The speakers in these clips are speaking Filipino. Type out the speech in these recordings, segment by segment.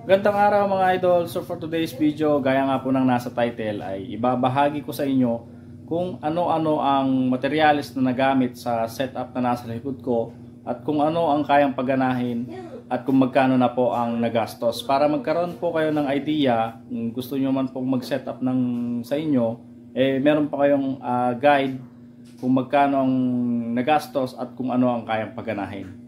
Gandang araw mga idol. So for today's video, gaya nga po ng nasa title, ay ibabahagi ko sa inyo kung ano-ano ang materyales na nagamit sa setup na nasa likod ko at kung ano ang kayang pagganahin at kung magkano na po ang nagastos. Para magkaroon po kayo ng idea, kung gusto nyo man pong mag-setup sa inyo, meron pa kayong guide kung magkano ang nagastos at kung ano ang kayang pagganahin.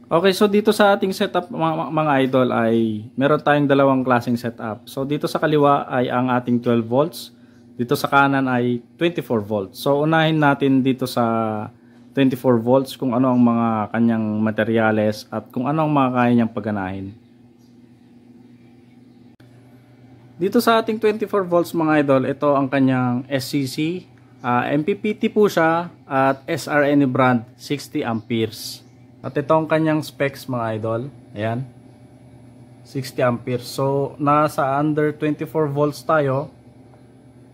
Okay, so dito sa ating setup mga idol ay meron tayong dalawang klaseng setup. So dito sa kaliwa ay ang ating 12 volts. Dito sa kanan ay 24 volts. So unahin natin dito sa 24 volts kung ano ang mga kanyang materyales at kung ano ang mga kaya niyang pagganahin. Dito sa ating 24 volts mga idol, ito ang kanyang SCC. MPPT po siya at SRNE brand 60 amperes. At ito ang kanyang specs mga idol. Ayan. 60 amperes. So, nasa under 24 volts tayo.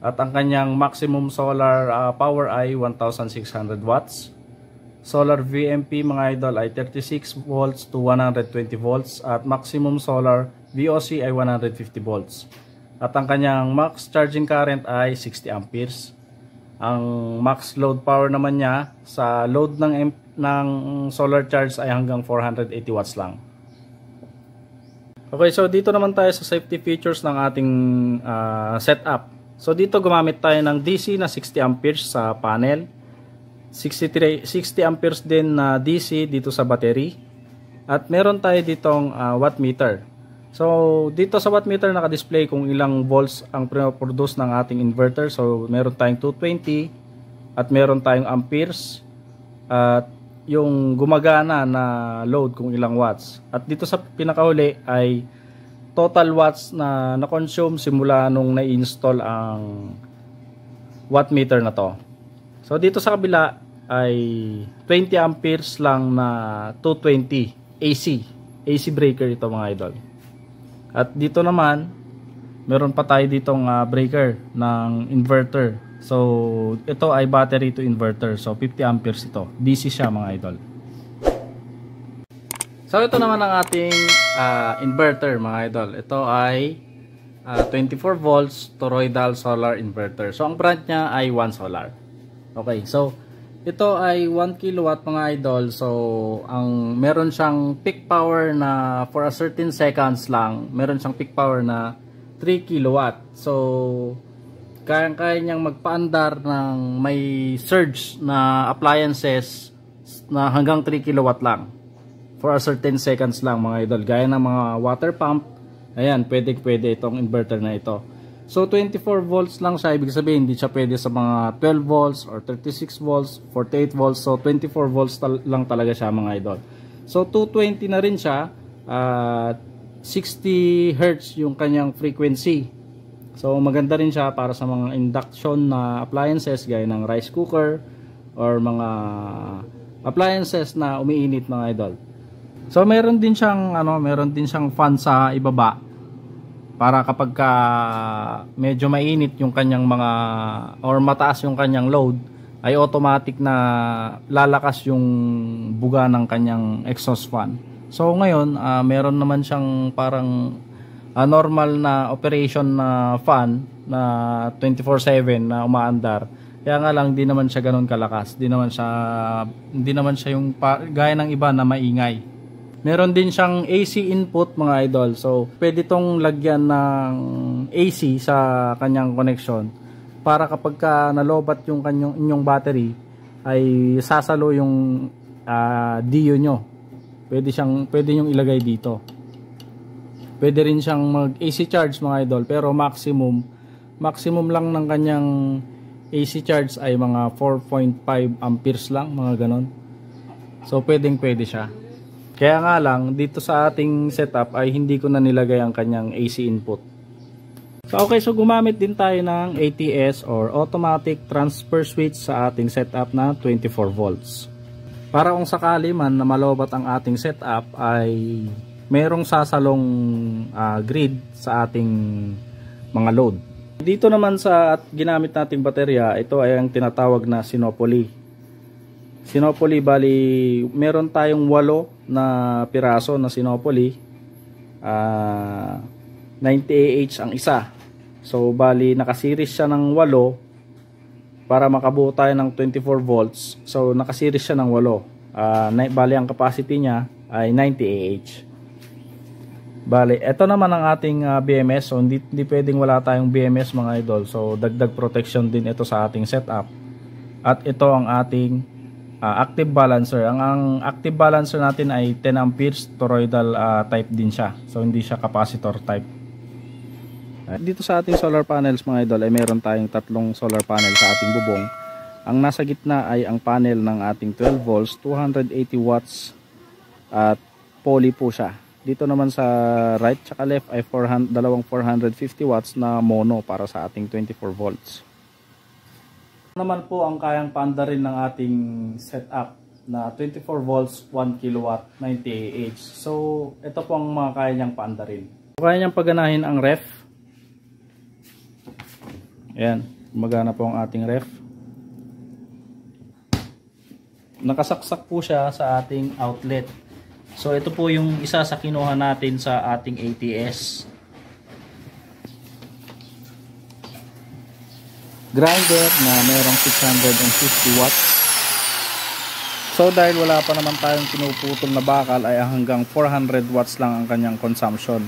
At ang kanyang maximum solar power ay 1,600 watts. Solar VMP mga idol ay 36 volts to 120 volts. At maximum solar VOC ay 150 volts. At ang kanyang max charging current ay 60 amperes. Ang max load power naman niya sa load ng solar charge ay hanggang 480 watts lang. Okay, so dito naman tayo sa safety features ng ating setup. So dito gumamit tayo ng DC na 60 amperes sa panel. 60 amperes din na DC dito sa battery. At meron tayo ditong watt meter. So dito sa watt meter naka-display kung ilang volts ang produce ng ating inverter. So meron tayong 220 at meron tayong amperes at yung gumagana na load kung ilang watts. At dito sa pinakahuli ay total watts na na-consume simula nung na-install ang watt meter na to. So dito sa kabila ay 20 amperes lang na 220 AC breaker ito mga idol. At dito naman meron pa tayo ditong breaker ng inverter. So ito ay battery to inverter. So 50 amperes ito. DC siya mga idol. So ito naman ang ating inverter mga idol. Ito ay 24 volts toroidal solar inverter. So ang brand niya ay One Solar. Okay, so ito ay 1 kilowatt mga idol. So ang meron siyang peak power na for a certain seconds lang, meron siyang peak power na 3 kilowatt. So kaya niyang magpaandar ng may surge na appliances na hanggang 3 kilowatt lang for a certain seconds lang mga idol. Gaya ng mga water pump, ayan, pwede itong inverter na ito. So 24 volts lang siya, ibig sabihin hindi siya pwede sa mga 12 volts or 36 volts, 48 volts. So 24 volts lang talaga siya mga idol. So 220 na rin siya, 60 Hz yung kanyang frequency. So maganda rin siya para sa mga induction na appliances gaya ng rice cooker or mga appliances na umiinit mga idol. So meron din siyang fan sa ibaba para kapag medyo mainit yung kanyang mga or mataas yung kanyang load ay automatic na lalakas yung buga ng kanyang exhaust fan. So ngayon meron naman siyang parang normal na operation na fan na 24/7 na umaandar. Kaya nga lang di naman siya ganoon kalakas. Hindi naman siya yung gaya ng iba na maingay. Meron din siyang AC input mga idol. So pwede tong lagyan ng AC sa kanyang connection para kapag nalobat yung inyong battery ay sasalo yung DIO nyo. Pwede yung ilagay dito. Pwede rin siyang mag AC charge mga idol, pero maximum lang ng kanyang AC charge ay mga 4.5 amperes lang, mga ganon. So pwede siya. Kaya nga lang dito sa ating setup ay hindi ko na nilagay ang kanyang AC input. So okay, so gumamit din tayo ng ATS or automatic transfer switch sa ating setup na 24 volts. Para kung sakali man na malobat ang ating setup ay merong sasalong grid sa ating mga load. Dito naman sa ginamit nating baterya, ito ay ang tinatawag na Sinopoly. Sinopoly, bali meron tayong 8 na piraso na Sinopoly. 90 Ah ang isa. So bali naka-series siya ng 8 para makabuo tayo ng 24 volts. So naka-series siya ng 8. Bali ang capacity niya ay 90 Ah. Bali, ito naman ang ating BMS. So hindi pwedeng wala tayong BMS mga idol. So dagdag protection din ito sa ating setup. At ito ang ating active balancer. Ang active balancer natin ay 10 amperes toroidal type din siya. So hindi siya capacitor type. Dito sa ating solar panels mga idol ay meron tayong 3 solar panel sa ating bubong. Ang nasa gitna ay ang panel ng ating 12 volts, 280 watts at poly po siya. Dito naman sa right tsaka left ay dalawang 450 watts na mono para sa ating 24 volts. Naman po ang kayang paandarin ng ating setup na 24 volts 1 kilowatt 90 Ah. So ito po ang mga kaya niyang paandarin. Kaya niyang paganahin ang ref. Ayan, gumagana po ang ating ref. Nakasaksak po siya sa ating outlet. So ito po yung isa sa kinuha natin sa ating ATS. Grinder na mayroong 650 watts. So dahil wala pa naman tayong pinuputol na bakal ay hanggang 400 watts lang ang kanyang consumption.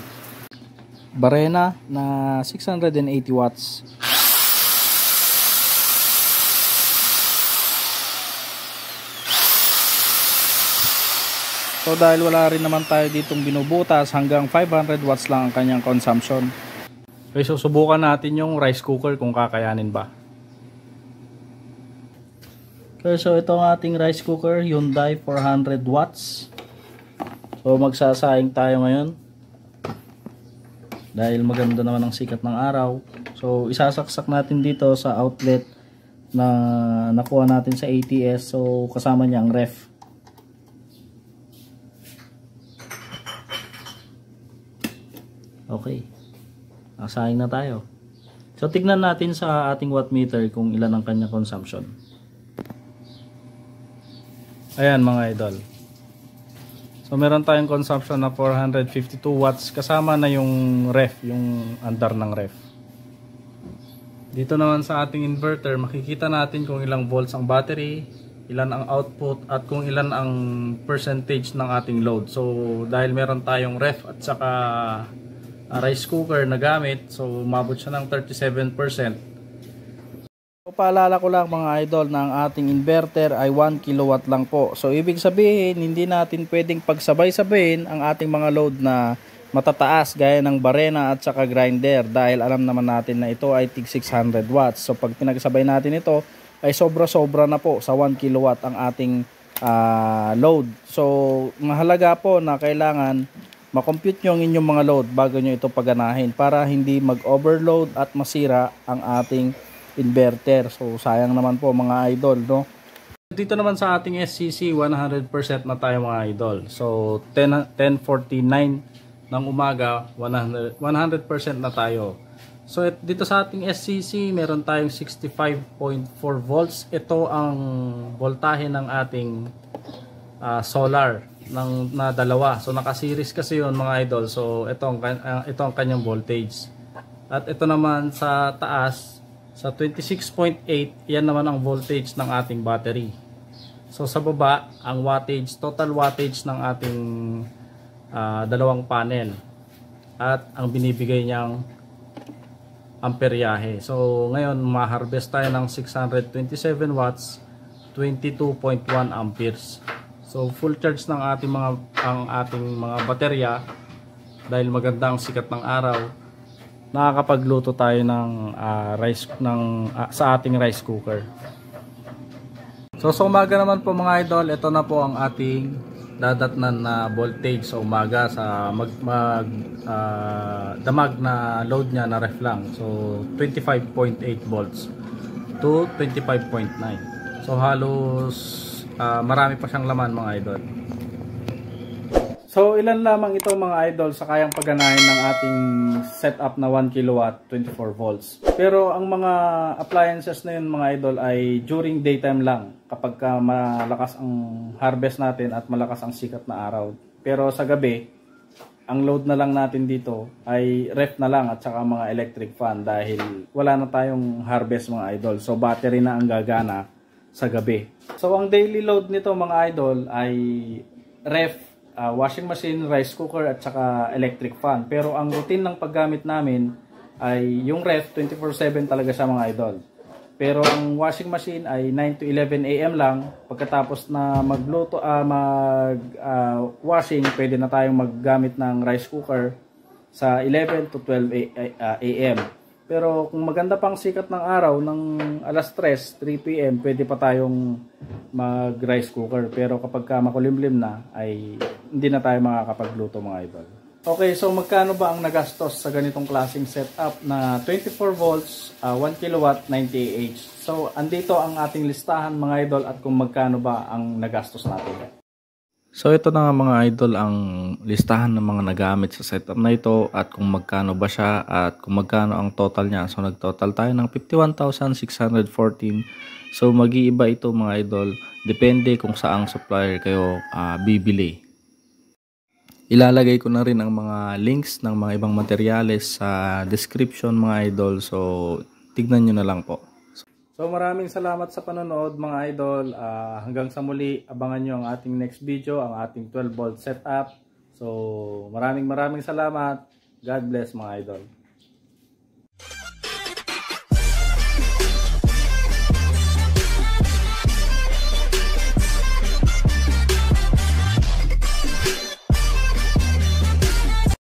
Barena na 680 watts. So dahil wala rin naman tayo ditong binubutas, hanggang 500 watts lang ang kanyang consumption. Okay, so subukan natin yung rice cooker kung kakayanin ba. Okay, so ito ang ating rice cooker, Hyundai 400 watts. So magsasaing tayo ngayon. Dahil maganda naman ang sikat ng araw. So isasaksak natin dito sa outlet na nakuha natin sa ATS. So kasama niya ang ref. Okay, nasaing na tayo. So tignan natin sa ating wattmeter kung ilan ang kanyang consumption. Ayan mga idol. So meron tayong consumption na 452 watts kasama na yung ref, yung andar ng ref. Dito naman sa ating inverter, makikita natin kung ilang volts ang battery, ilan ang output at kung ilan ang percentage ng ating load. So dahil meron tayong ref at saka rice cooker na gamit, so umabot siya ng 37%. So paalala ko lang mga idol na ang ating inverter ay 1 kilowatt lang po. So ibig sabihin hindi natin pwedeng pagsabay-sabayin ang ating mga load na matataas gaya ng barena at saka grinder dahil alam naman natin na ito ay tig 600 watts. So pag pinagsabay natin ito ay sobra-sobra na po sa 1 kilowatt ang ating load. So mahalaga po na kailangan makompute nyo ang inyong mga load bago nyo ito paganahin para hindi mag-overload at masira ang ating inverter. So sayang naman po mga idol, no? Dito naman sa ating SCC 100% na tayo mga idol. So 10:49 ng umaga 100% na tayo. So dito sa ating SCC meron tayong 65.4 volts. Ito ang voltahe ng ating solar na dalawa. So naka-series kasi 'yon mga idol. So ito ang kanyang voltage. At ito naman sa taas sa 26.8, yan naman ang voltage ng ating battery. So sa baba, ang wattage, total wattage ng ating dalawang panel. At ang binibigay niyang amperyahe. So ngayon, ma-harvest tayo ng 627 watts, 22.1 amperes. So full charge ng ating mga baterya dahil maganda ang sikat ng araw. Nakakapagluto tayo ng sa ating rice cooker. So sa umaga naman po mga idol, ito na po ang ating dadatnan na voltage sa umaga sa damag na load niya na ref lang. So 25.8 volts to 25.9. So halos marami pa siyang laman mga idol. So ilan lamang ito mga idol sa kayang pagganahin ng ating setup na 1 kilowatt 24 volts. Pero ang mga appliances na yun mga idol ay during daytime lang kapag malakas ang harvest natin at malakas ang sikat na araw. Pero sa gabi ang load na lang natin dito ay ref na lang at saka mga electric fan dahil wala na tayong harvest mga idol. So battery na ang gagana sa gabi. So ang daily load nito mga idol ay ref, washing machine, rice cooker at saka electric fan. Pero ang routine ng paggamit namin ay yung ref 24/7 talaga siya mga idol. Pero ang washing machine ay 9 to 11 AM lang. Pagkatapos na magluto, washing, pwede na tayong maggamit ng rice cooker sa 11 to 12 AM. Pero kung maganda pang sikat ng araw, ng alas 3 PM, pwede pa tayong mag rice cooker. Pero kapag makulimlim na, ay hindi na tayo makakapagluto mga idol. Okay, so magkano ba ang nagastos sa ganitong klaseng setup na 24 volts, 1 kilowatt, 90 Ah? So, andito ang ating listahan mga idol at kung magkano ba ang nagastos natin. So, ito na nga mga idol ang listahan ng mga nagamit sa setup na ito at kung magkano ba siya at kung magkano ang total niya. So, nagtotal tayo ng 51,614. So, mag-iiba ito mga idol. Depende kung saang supplier kayo bibili. Ilalagay ko na rin ang mga links ng mga ibang materyales sa description mga idol. So, tignan nyo na lang po. So, maraming salamat sa panonood mga idol. Hanggang sa muli, abangan nyo ang ating next video, ang ating 12 volt setup. So, maraming salamat. God bless mga idol.